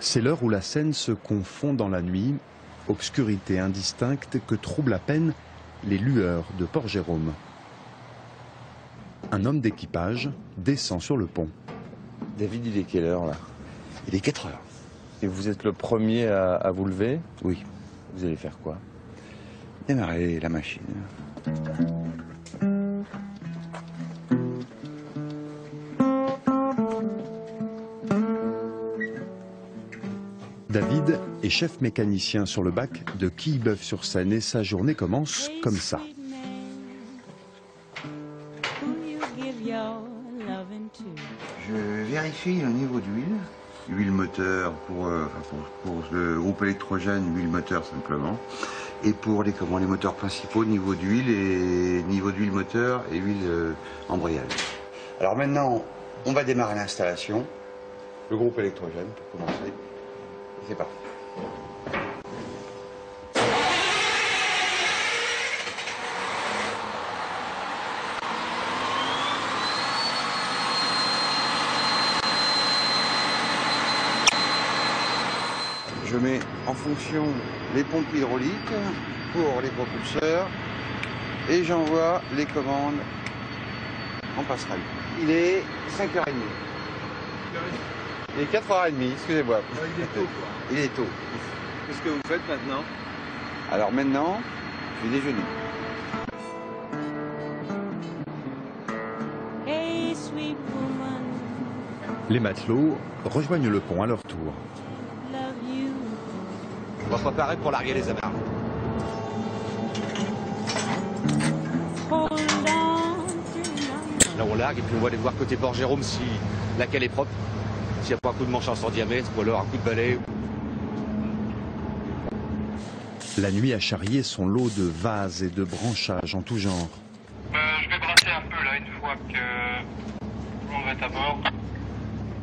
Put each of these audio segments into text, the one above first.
C'est l'heure où la Seine se confond dans la nuit, obscurité indistincte que troublent à peine les lueurs de Port-Jérôme. Un homme d'équipage descend sur le pont. David, il est quelle heure là? Il est 4 heures. Et vous êtes le premier à vous lever? Oui. Vous allez faire quoi? Démarrer la machine. David est chef mécanicien sur le bac de Quillebeuf-sur-Seine et sa journée commence comme ça. Je vérifie le niveau d'huile. Huile moteur pour le groupe électrogène, huile moteur simplement. Et pour les moteurs principaux, niveau d'huile moteur et huile embrayage. Alors maintenant, on va démarrer l'installation. Le groupe électrogène pour commencer. C'est parti. Je mets en fonction les pompes hydrauliques pour les propulseurs et j'envoie les commandes en passerelle. Il est 5h30. Il est 4h30, excusez-moi. Il est tôt, quoi. Il est tôt. Qu'est-ce que vous faites maintenant? Alors maintenant, je vais déjeuner. Les matelots rejoignent le pont à leur tour. On va préparer pour larguer les amarres. Là on largue et puis on va aller voir côté Port-Jérôme si la cale est propre, s'il n'y a pas un coup de manche à 100 diamètres ou alors un coup de balai. La nuit a charrié son lot de vases et de branchages en tout genre. Je vais brasser un peu là une fois que tout le monde va être à bord.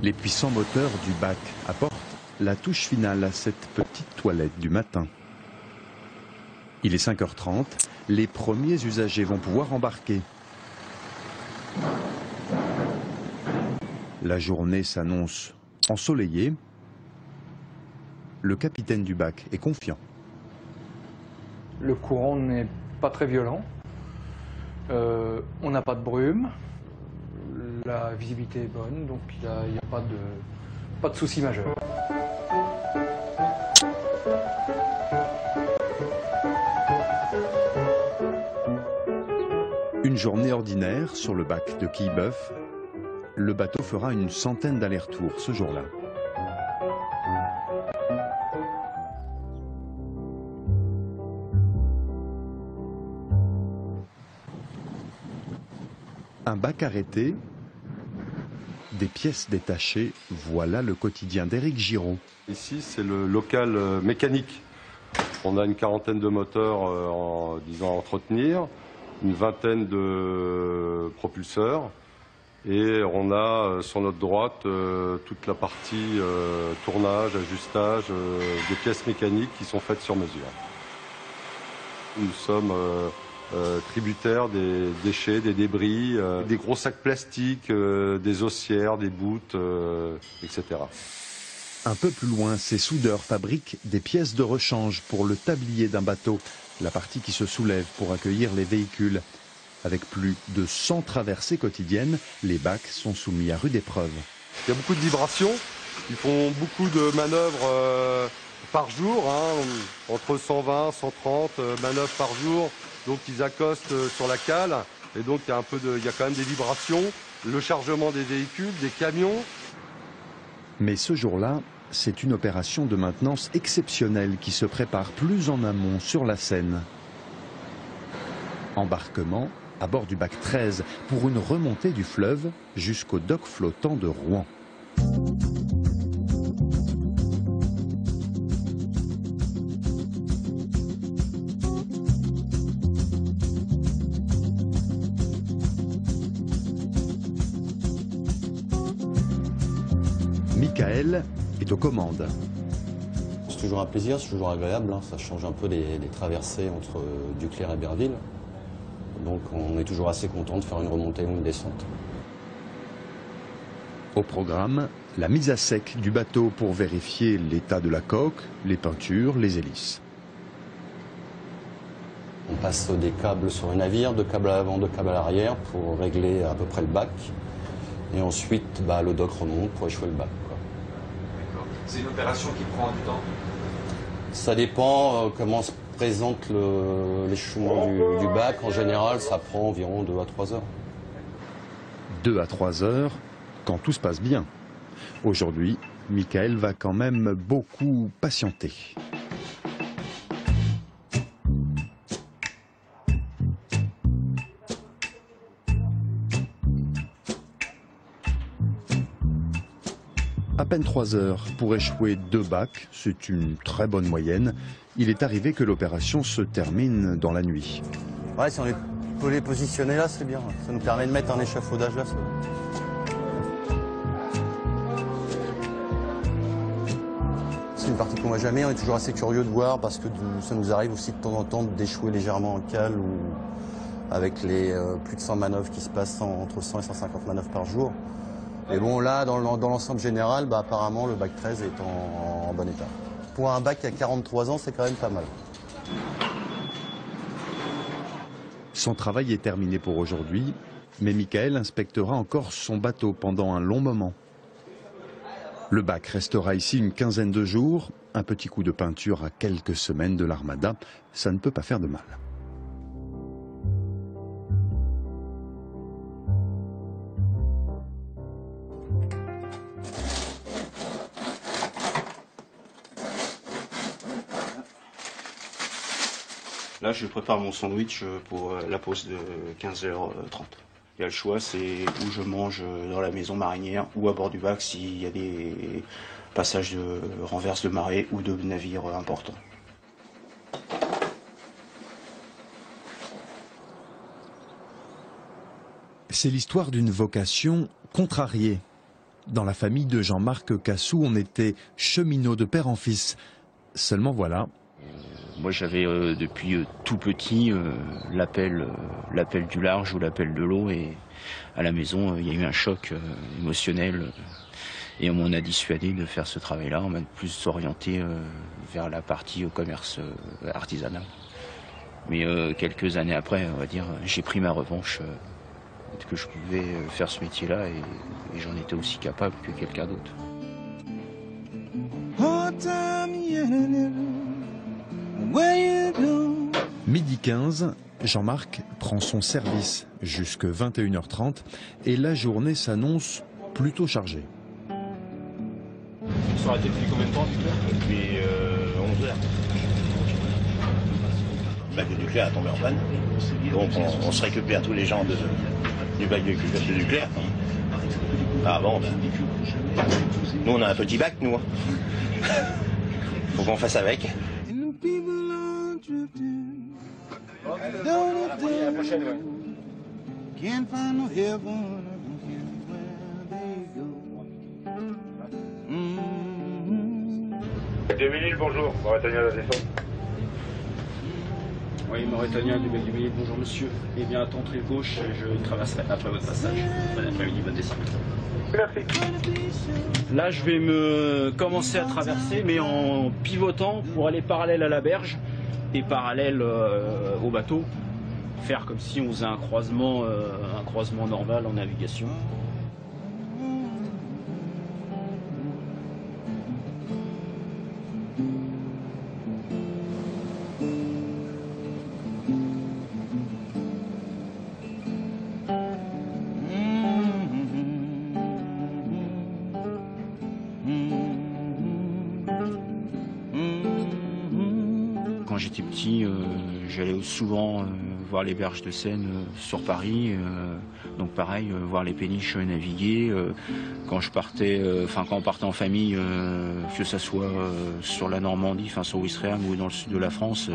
Les puissants moteurs du bac apportent la touche finale à cette petite toilette du matin. Il est 5h30, les premiers usagers vont pouvoir embarquer. La journée s'annonce ensoleillée. Le capitaine du bac est confiant. Le courant n'est pas très violent. On n'a pas de brume. La visibilité est bonne, donc il n'y a pas de souci majeur. Une journée ordinaire sur le bac de Quillebeuf. Le bateau fera une centaine d'allers-retours ce jour-là. Un bac arrêté, des pièces détachées, voilà le quotidien d'Éric Giraud. Ici, c'est le local mécanique. On a une quarantaine de moteurs à entretenir, une vingtaine de propulseurs et on a sur notre droite toute la partie tournage, ajustage des pièces mécaniques qui sont faites sur mesure. Nous sommes tributaires des déchets, des débris, des gros sacs plastiques, des haussières, des boutes, etc. Un peu plus loin, ces soudeurs fabriquent des pièces de rechange pour le tablier d'un bateau, la partie qui se soulève pour accueillir les véhicules. Avec plus de 100 traversées quotidiennes, les bacs sont soumis à rude épreuve. Il y a beaucoup de vibrations, ils font beaucoup de manœuvres par jour, entre 120 130 manœuvres par jour. Donc ils accostent sur la cale et donc il y a quand même des vibrations, le chargement des véhicules, des camions. Mais ce jour-là, c'est une opération de maintenance exceptionnelle qui se prépare plus en amont sur la Seine. Embarquement à bord du bac 13 pour une remontée du fleuve jusqu'au dock flottant de Rouen. Michael est aux commandes. C'est toujours un plaisir, c'est toujours agréable, ça change un peu des traversées entre Duclair et Berville. Donc on est toujours assez content de faire une remontée ou une descente. Au programme, la mise à sec du bateau pour vérifier l'état de la coque, les peintures, les hélices. On passe des câbles sur le navire, 2 câbles à l'avant, 2 câbles à l'arrière pour régler à peu près le bac. Et ensuite, le dock remonte pour échouer le bac. C'est une opération qui prend du temps? Ça dépend comment se présente l'échouement du bac. En général, ça prend environ 2 à 3 heures. 2 à 3 heures, quand tout se passe bien. Aujourd'hui, Michael va quand même beaucoup patienter. À peine 3 heures pour échouer 2 bacs, c'est une très bonne moyenne. Il est arrivé que l'opération se termine dans la nuit. Ouais, si on peut les positionner là, c'est bien. Ça nous permet de mettre un échafaudage là. C'est une partie qu'on voit jamais. On est toujours assez curieux de voir parce que ça nous arrive aussi de temps en temps d'échouer légèrement en cale ou avec les plus de 100 manœuvres qui se passent entre 100 et 150 manœuvres par jour. Et bon, là, dans l'ensemble général, apparemment, le bac 13 est en bon état. Pour un bac qui a 43 ans, c'est quand même pas mal. Son travail est terminé pour aujourd'hui, mais Michael inspectera encore son bateau pendant un long moment. Le bac restera ici une quinzaine de jours. Un petit coup de peinture à quelques semaines de l'Armada, ça ne peut pas faire de mal. Là, je prépare mon sandwich pour la pause de 15h30. Il y a le choix, c'est où je mange dans la maison marinière ou à bord du bac s'il y a des passages de renverse de marée ou de navires importants. C'est l'histoire d'une vocation contrariée. Dans la famille de Jean-Marc Cassou, on était cheminot de père en fils. Seulement voilà. Moi j'avais depuis tout petit l'appel du large ou l'appel de l'eau, et à la maison il y a eu un choc émotionnel et on m'en a dissuadé de faire ce travail-là. On m'a plus orienté vers la partie au commerce artisanal. Mais quelques années après, on va dire, j'ai pris ma revanche que je pouvais faire ce métier-là et j'en étais aussi capable que quelqu'un d'autre. Midi 15, Jean-Marc prend son service jusqu'à 21h30 et la journée s'annonce plutôt chargée. Ça aurait été depuis combien de temps? Depuis 11 heures. Le bac de nucléaire a tombé en panne. Donc on se récupère tous les gens du bac de nucléaire. Ah bon, nous on a un petit bac, nous. Faut qu'on fasse avec. La prochaine, ouais. Ménil, bonjour. Mauritania, la descente. Oui, Mauritania, du Ménil, bonjour monsieur. Eh bien, à entrée gauche, je traverserai après votre passage. Bon après-midi, bonne descente. Merci. Là, je vais me commencer à traverser, mais en pivotant pour aller parallèle à la berge et parallèle au bateau. Faire comme si on faisait un croisement normal en navigation. Quand j'étais petit, j'allais souvent voir les berges de Seine sur Paris, donc pareil, voir les péniches naviguer. Quand je partais, quand on partait en famille, que ça soit sur la Normandie, sur Ouistreham ou dans le sud de la France,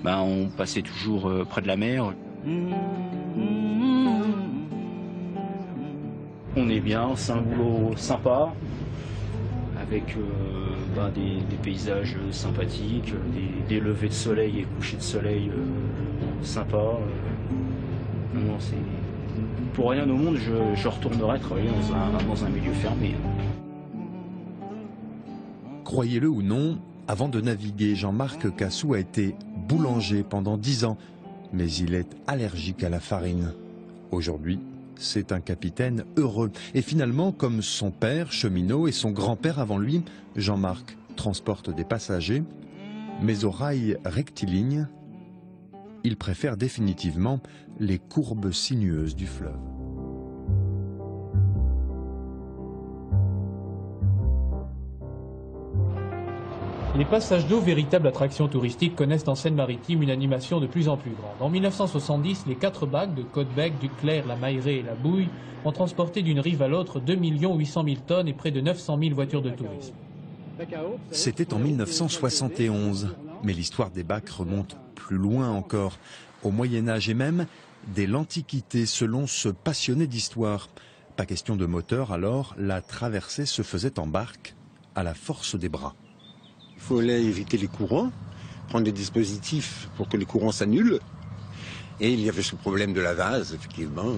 on passait toujours près de la mer. On est bien, c'est un boulot sympa, avec des paysages sympathiques, des levées de soleil et couchers de soleil sympas. Non, c'est pour rien au monde, je retournerai travailler dans un milieu fermé. Croyez-le ou non, avant de naviguer, Jean-Marc Cassou a été boulanger pendant 10 ans, mais il est allergique à la farine. Aujourd'hui, c'est un capitaine heureux. Et finalement, comme son père, cheminot, et son grand-père avant lui, Jean-Marc transporte des passagers, mais aux rails rectilignes, il préfère définitivement les courbes sinueuses du fleuve. Les passages d'eau, véritable attraction touristique, connaissent en Seine-Maritime une animation de plus en plus grande. En 1970, les 4 bacs de Côte-Bec, Duclair, la Mailleraie et la Bouille ont transporté d'une rive à l'autre 2 800 000 tonnes et près de 900 000 voitures de tourisme. C'était en 1971, mais l'histoire des bacs remonte plus loin encore, au Moyen-Âge et même dès l'Antiquité, selon ce passionné d'histoire. Pas question de moteur alors, la traversée se faisait en barque, à la force des bras. Il fallait éviter les courants, prendre des dispositifs pour que les courants s'annulent. Et il y avait ce problème de la vase, effectivement,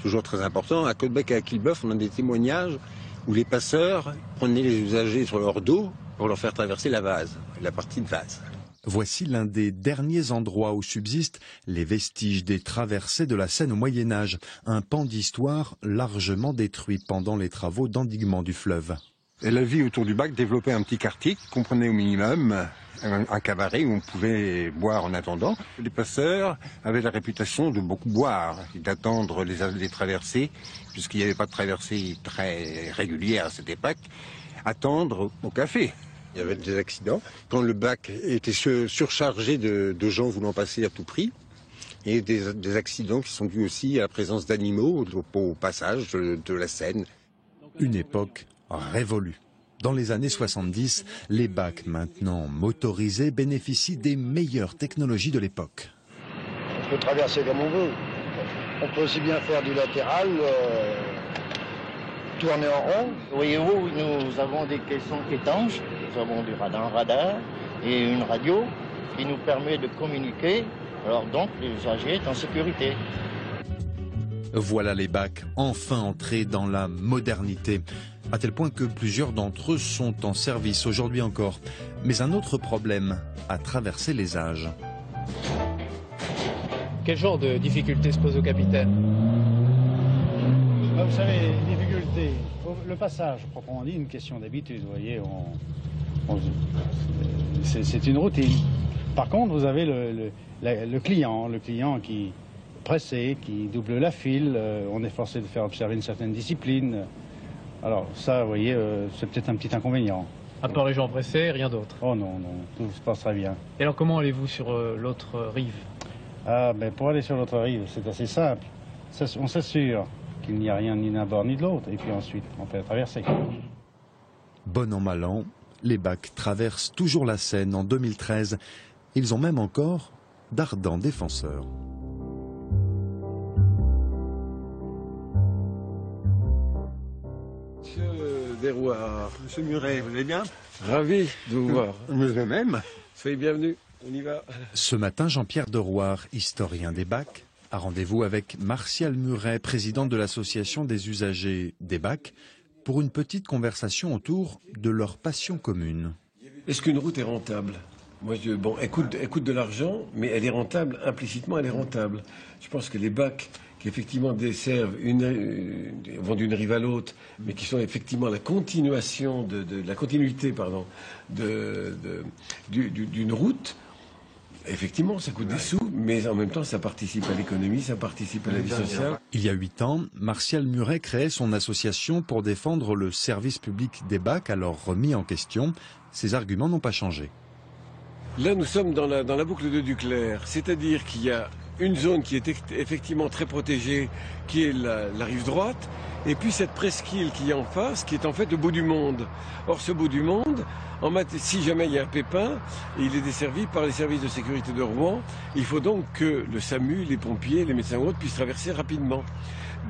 toujours très important. À Côte-Bec et à Quillebeuf, on a des témoignages où les passeurs prenaient les usagers sur leur dos pour leur faire traverser la vase, la partie de vase. Voici l'un des derniers endroits où subsistent les vestiges des traversées de la Seine au Moyen-Âge, un pan d'histoire largement détruit pendant les travaux d'endiguement du fleuve. Et la vie autour du bac développait un petit quartier qui comprenait au minimum un cabaret où on pouvait boire en attendant. Les passeurs avaient la réputation de beaucoup boire et d'attendre les traversées, puisqu'il n'y avait pas de traversée très régulière à cette époque, attendre au café. Il y avait des accidents. Quand le bac était surchargé de gens voulant passer à tout prix, et des accidents qui sont dus aussi à la présence d'animaux au passage de la Seine. Une époque révolue. Dans les années 70, les bacs maintenant motorisés bénéficient des meilleures technologies de l'époque. On peut traverser comme on veut. On peut aussi bien faire du latéral, tourner en rond. Voyez-vous, nous avons des caissons étanches, nous avons un radar et une radio qui nous permet de communiquer. Alors donc, l'usager est en sécurité. Voilà les bacs enfin entrés dans la modernité, à tel point que plusieurs d'entre eux sont en service aujourd'hui encore. Mais un autre problème a traversé les âges. Quel genre de difficultés se posent au capitaine? Vous savez, les difficultés, le passage, proprement dit, une question d'habitude. Vous voyez, c'est une routine. Par contre, vous avez le client qui pressé, qui double la file, on est forcé de faire observer une certaine discipline. Alors ça, vous voyez, c'est peut-être un petit inconvénient. À part les gens pressés, rien d'autre? Oh non, tout se passe très bien. Et alors comment allez-vous sur l'autre rive? Ah, ben pour aller sur l'autre rive, c'est assez simple. On s'assure qu'il n'y a rien ni d'un bord ni de l'autre, et puis ensuite, on fait la traversée. Bon an, mal an, les bacs traversent toujours la Seine en 2013. Ils ont même encore d'ardents défenseurs. Derouard. Monsieur Muret, vous allez bien? Ravi de vous voir. Vous-même. Soyez bienvenus, on y va. Ce matin, Jean-Pierre Derouard, historien des bacs, a rendez-vous avec Martial Muret, président de l'association des usagers des bacs, pour une petite conversation autour de leur passion commune. Est-ce qu'une route est rentable? Moi, elle coûte de l'argent, mais elle est rentable, implicitement elle est rentable. Je pense que les bacs qui effectivement desservent vont d'une rive à l'autre, mais qui sont effectivement la continuation la continuité d'une route, effectivement ça coûte des sous, mais en même temps ça participe à l'économie, ça participe à la vie sociale. Il y a 8 ans, Martial Muret créait son association pour défendre le service public des bacs, alors remis en question. Ses arguments n'ont pas changé. Là, nous sommes dans la boucle de Duclair, c'est-à-dire qu'il y a une zone qui est effectivement très protégée, qui est la rive droite, et puis cette presqu'île qui est en face, qui est en fait le bout du monde. Or, ce bout du monde, si jamais il y a un pépin, il est desservi par les services de sécurité de Rouen. Il faut donc que le SAMU, les pompiers, les médecins ou autres puissent traverser rapidement.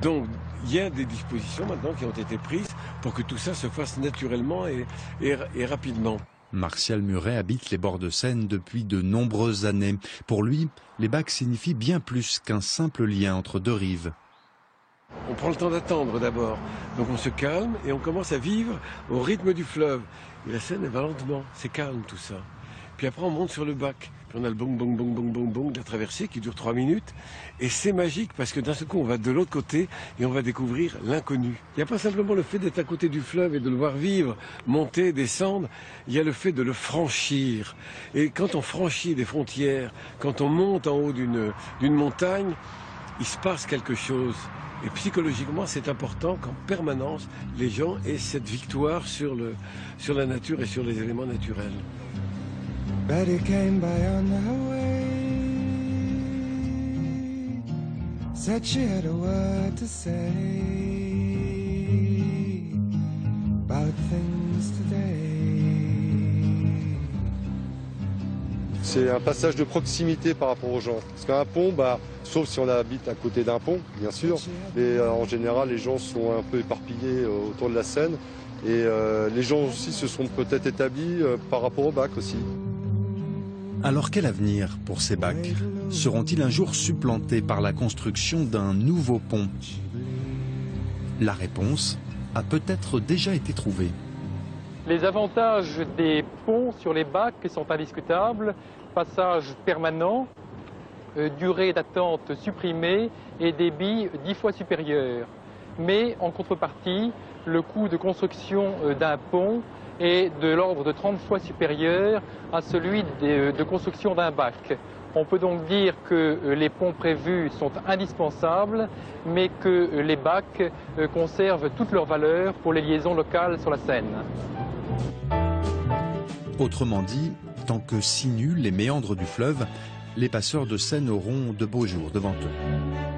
Donc, il y a des dispositions maintenant qui ont été prises pour que tout ça se fasse naturellement et rapidement. Martial Muret habite les bords de Seine depuis de nombreuses années. Pour lui, les bacs signifient bien plus qu'un simple lien entre deux rives. On prend le temps d'attendre d'abord. Donc on se calme et on commence à vivre au rythme du fleuve. Et la Seine, elle va lentement, c'est calme tout ça. Puis après on monte sur le bac. Puis on a le bong bong bong bong bong bong de la traversée qui dure 3 minutes. Et c'est magique parce que d'un seul coup on va de l'autre côté et on va découvrir l'inconnu. Il n'y a pas simplement le fait d'être à côté du fleuve et de le voir vivre, monter, descendre. Il y a le fait de le franchir. Et quand on franchit des frontières, quand on monte en haut d'une montagne, il se passe quelque chose. Et psychologiquement, c'est important qu'en permanence, les gens aient cette victoire sur la nature et sur les éléments naturels. Betty came by on her way, said she had a word to say about things today. C'est un passage de proximité par rapport aux gens. Parce qu'un pont, sauf si on habite à côté d'un pont, bien sûr, mais en général, les gens sont un peu éparpillés autour de la Seine. Et les gens aussi se sont peut-être établis par rapport au bac aussi. Alors quel avenir pour ces bacs? Seront-ils un jour supplantés par la construction d'un nouveau pont? La réponse a peut-être déjà été trouvée. Les avantages des ponts sur les bacs sont indiscutables. Passage permanent, durée d'attente supprimée et débit 10 fois supérieur. Mais en contrepartie, le coût de construction d'un pont est de l'ordre de 30 fois supérieur à celui de construction d'un bac. On peut donc dire que les ponts prévus sont indispensables, mais que les bacs conservent toute leur valeur pour les liaisons locales sur la Seine. Autrement dit, tant que sinuent les méandres du fleuve, les passeurs de Seine auront de beaux jours devant eux.